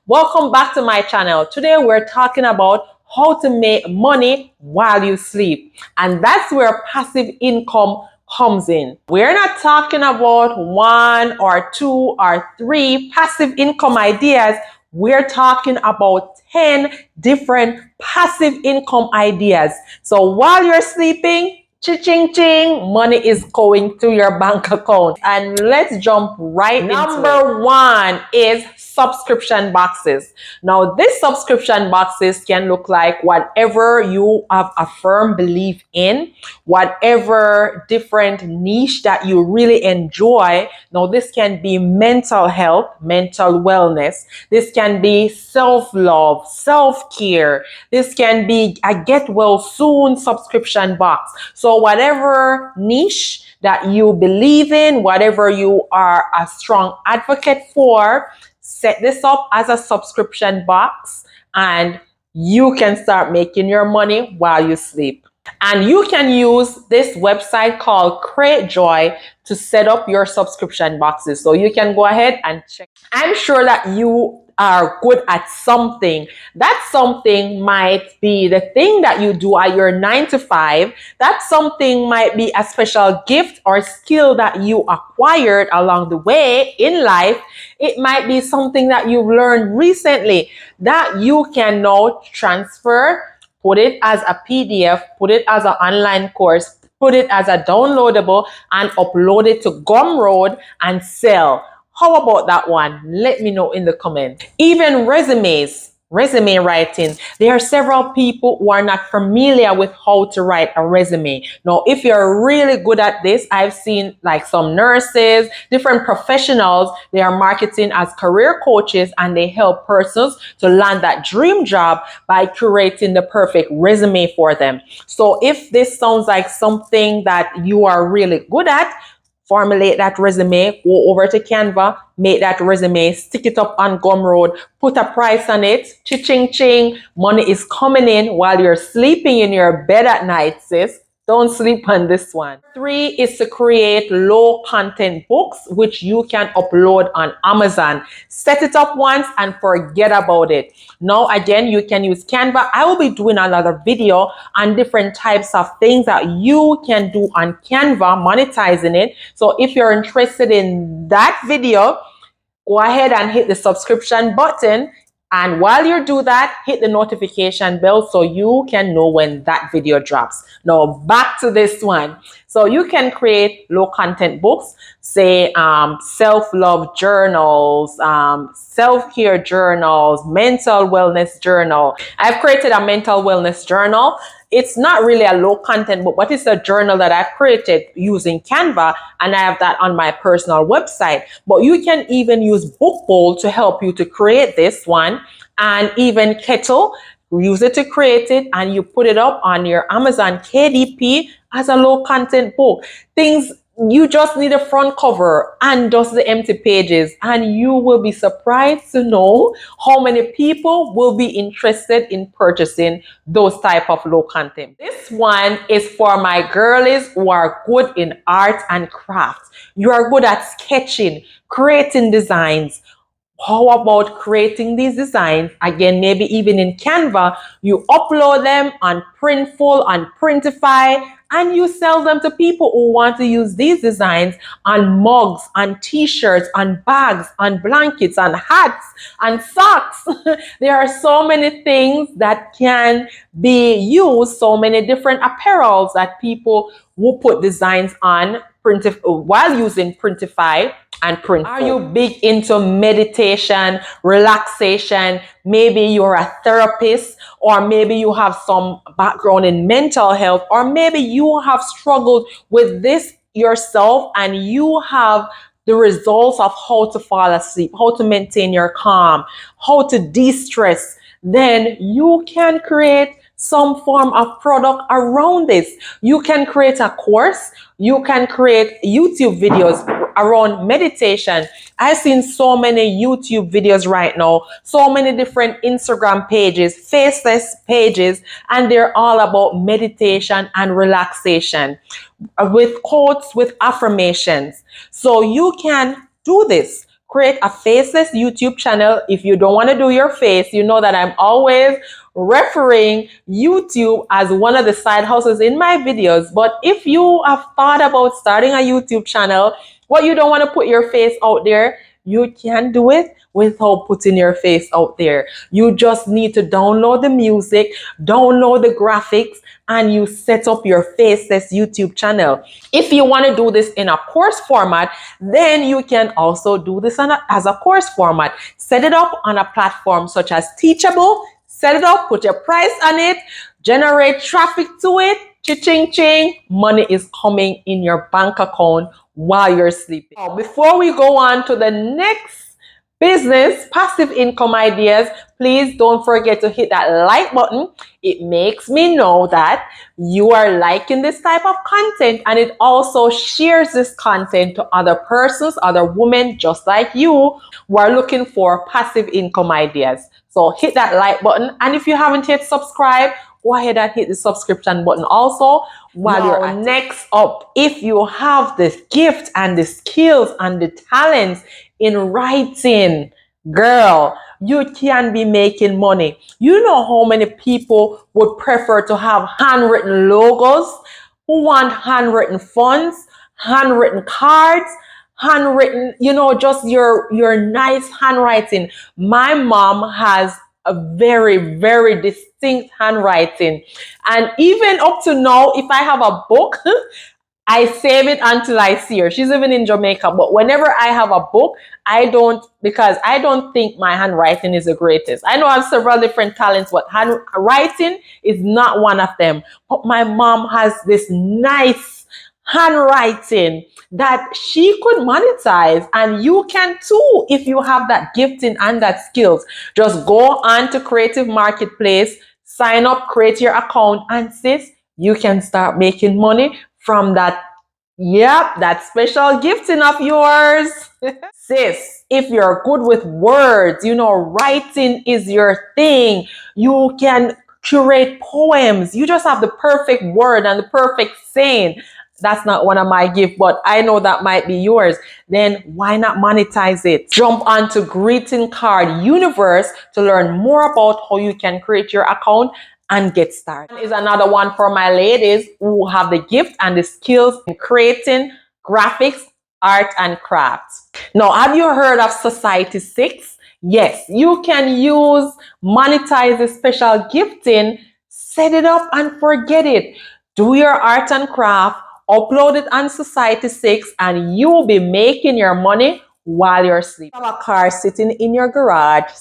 Welcome back to my channel. Today we're talking about how to make money while you sleep, and that's where passive income comes in. We're not talking about one or two or three passive income ideas. We're talking about 10 different passive income ideas. So while you're sleeping, ching ching, money is going to your bank account. And let's jump right into it. Number one is subscription boxes. Now, these subscription boxes can look like whatever you have a firm belief in, whatever different niche that you really enjoy. Now, this can be mental health, mental wellness. This can be self-love, self-care. This can be a get well soon subscription box. So whatever niche that you believe in, whatever you are a strong advocate for, set this up as a subscription box and you can start making your money while you sleep. And you can use this website called Create Joy to set up your subscription boxes. So you can go ahead and check. I'm sure that you are good at something. That something might be the thing that you do at your 9 to 5. That something might be a special gift or skill that you acquired along the way in life. It might be something that you've learned recently that you can now transfer, put it as a PDF, put it as an online course, put it as a downloadable and upload it to Gumroad and sell. How about that one? Let me know in the comments. Even resume writing. There are several people who are not familiar with how to write a resume. Now, if you're really good at this, I've seen like some nurses, different professionals, they are marketing as career coaches and they help persons to land that dream job by curating the perfect resume for them. So if this sounds like something that you are really good at, formulate that resume, go over to Canva, make that resume, stick it up on Gumroad, put a price on it, ching ching, money is coming in while you're sleeping in your bed at night, sis. Don't sleep on this one. 3 is to create low content books, which you can upload on Amazon. Set it up once and forget about it. Now, again, you can use Canva. I will be doing another video on different types of things that you can do on Canva, monetizing it. So if you're interested in that video, go ahead and hit the subscription button. And while you do that, hit the notification bell so you can know when that video drops. Now, back to this one. So you can create low content books, say self-love journals, self-care journals, mental wellness journal. I've created a mental wellness journal. It's not really a low content book, but it's a journal that I've created using Canva, and I have that on my personal website. But you can even use Bookbowl to help you to create this one, and even Kettle, use it to create it, and you put it up on your Amazon KDP as a low content book. Things you just need a front cover and just the empty pages, and you will be surprised to know how many people will be interested in purchasing those type of low content. This one is for my girlies who are good in art and crafts. You are good at sketching, creating designs. How about creating these designs? Again, maybe even in Canva, you upload them on Printful, on Printify, and you sell them to people who want to use these designs on mugs, on t-shirts, on bags, on blankets, on hats, on socks. There are so many things that can be used, so many different apparels that people will put designs on while using Printify and Printful. Are you big into meditation, relaxation? Maybe you're a therapist, or maybe you have some background in mental health, or maybe you have struggled with this yourself and you have the results of how to fall asleep, how to maintain your calm, how to de-stress. Then you can create some form of product around this. You can create a course. You can create YouTube videos around meditation. I've seen so many YouTube videos right now, so many different Instagram pages, faceless pages, and they're all about meditation and relaxation with quotes, with affirmations. So you can do this. create a faceless YouTube channel. If you don't want to do your face, you know that I'm always referring YouTube as one of the side hustles in my videos. But if you have thought about starting a YouTube channel, but you don't want to put your face out there, you can do it without putting your face out there. You just need to download the music, download the graphics, and you set up your faceless YouTube channel. If you want to do this in a course format, then you can also do this as a course format. Set it up on a platform such as Teachable. Set it up, put your price on it, generate traffic to it, cha-ching ching, money is coming in your bank account while you're sleeping. Now, before we go on to the next business, passive income ideas, please don't forget to hit that like button. It makes me know that you are liking this type of content, and it also shares this content to other persons, other women just like you who are looking for passive income ideas. So hit that like button, and if you haven't hit subscribe, go ahead and hit the subscription button also while you're at it. Next up, if you have the gift and the skills and the talents in writing, girl, you can be making money. You know how many people would prefer to have handwritten logos, who want handwritten fonts, handwritten cards, handwritten, just your nice handwriting. My mom has a very, very distinct handwriting. And even up to now, if I have a book, I save it until I see her. She's even in Jamaica. But whenever I have a book, because I don't think my handwriting is the greatest. I know I have several different talents, but handwriting is not one of them. But my mom has this nice handwriting that she could monetize, and you can too if you have that gifting and that skills. Just go on to Creative Marketplace, sign up, create your account, and sis, you can start making money from that special gifting of yours. Sis, if you're good with words, writing is your thing. You can curate poems. You just have the perfect word and the perfect saying. That's not one of my gifts, but I know that might be yours. Then why not monetize it? Jump onto Greeting Card Universe to learn more about how you can create your account and get started. Is another one for my ladies who have the gift and the skills in creating graphics, art, and crafts. Now, have you heard of Society 6? Yes, you can monetize the special gifting, set it up and forget it. Do your art and craft, upload it on Society 6, and you'll be making your money while you're sleeping. You have a car sitting in your garage,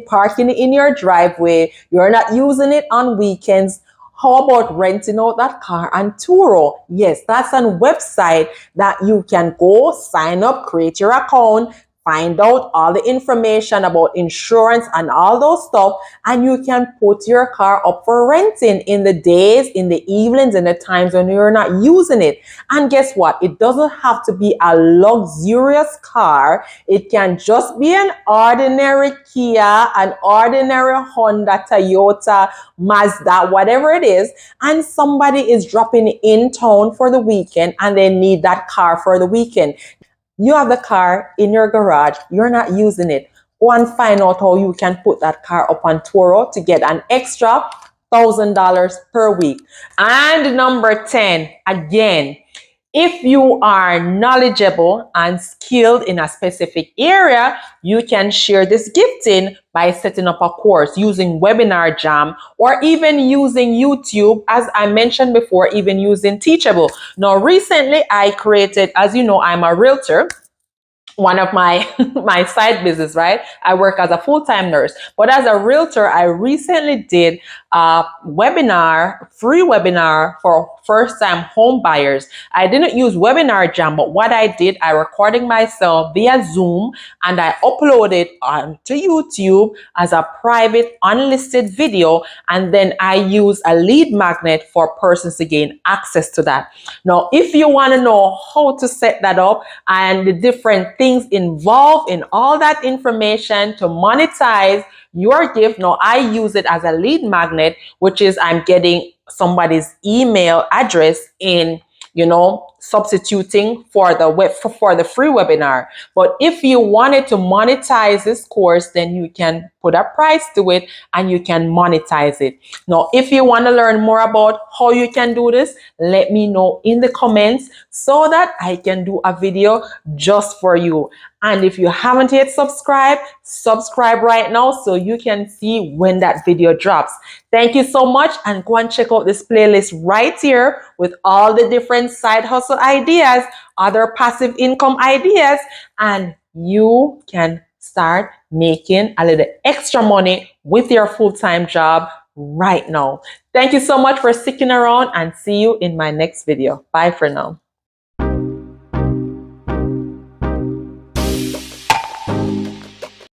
parking in your driveway. You're not using it on weekends. How about renting out that car on Turo? Yes, that's a website that you can go sign up, create your account, find out all the information about insurance and all those stuff, and you can put your car up for renting in the days, in the evenings, in the times when you're not using it. And guess what? It doesn't have to be a luxurious car. It can just be an ordinary Kia, an ordinary Honda, Toyota, Mazda, whatever it is, and somebody is dropping in town for the weekend and they need that car for the weekend. You have the car in your garage, you're not using it. Go and find out how you can put that car up on Turo to get an extra $1,000 per week. And number 10, again, if you are knowledgeable and skilled in a specific area, you can share this gifting by setting up a course using Webinar Jam, or even using YouTube, as I mentioned before, even using Teachable. Now, recently I created, as you know, I'm a realtor. One of my side business, right? I work as a full-time nurse, but as a realtor, I recently did a free webinar for first-time home buyers. I didn't use Webinar Jam, but what I did, I recorded myself via Zoom and I uploaded onto YouTube as a private unlisted video, and then I use a lead magnet for persons to gain access to that. Now, if you want to know how to set that up and the different things involved in all that information to monetize your gift, now I use it as a lead magnet, which is I'm getting somebody's email address in substituting for the free webinar. But if you wanted to monetize this course, then you can put a price to it and you can monetize it. Now, if you want to learn more about how you can do this, let me know in the comments so that I can do a video just for you. And if you haven't yet subscribed, subscribe right now so you can see when that video drops. Thank you so much, and go and check out this playlist right here with all the different side hustle ideas, other passive income ideas, and you can start making a little extra money with your full-time job right now. Thank you so much for sticking around, and see you in my next video. Bye for now.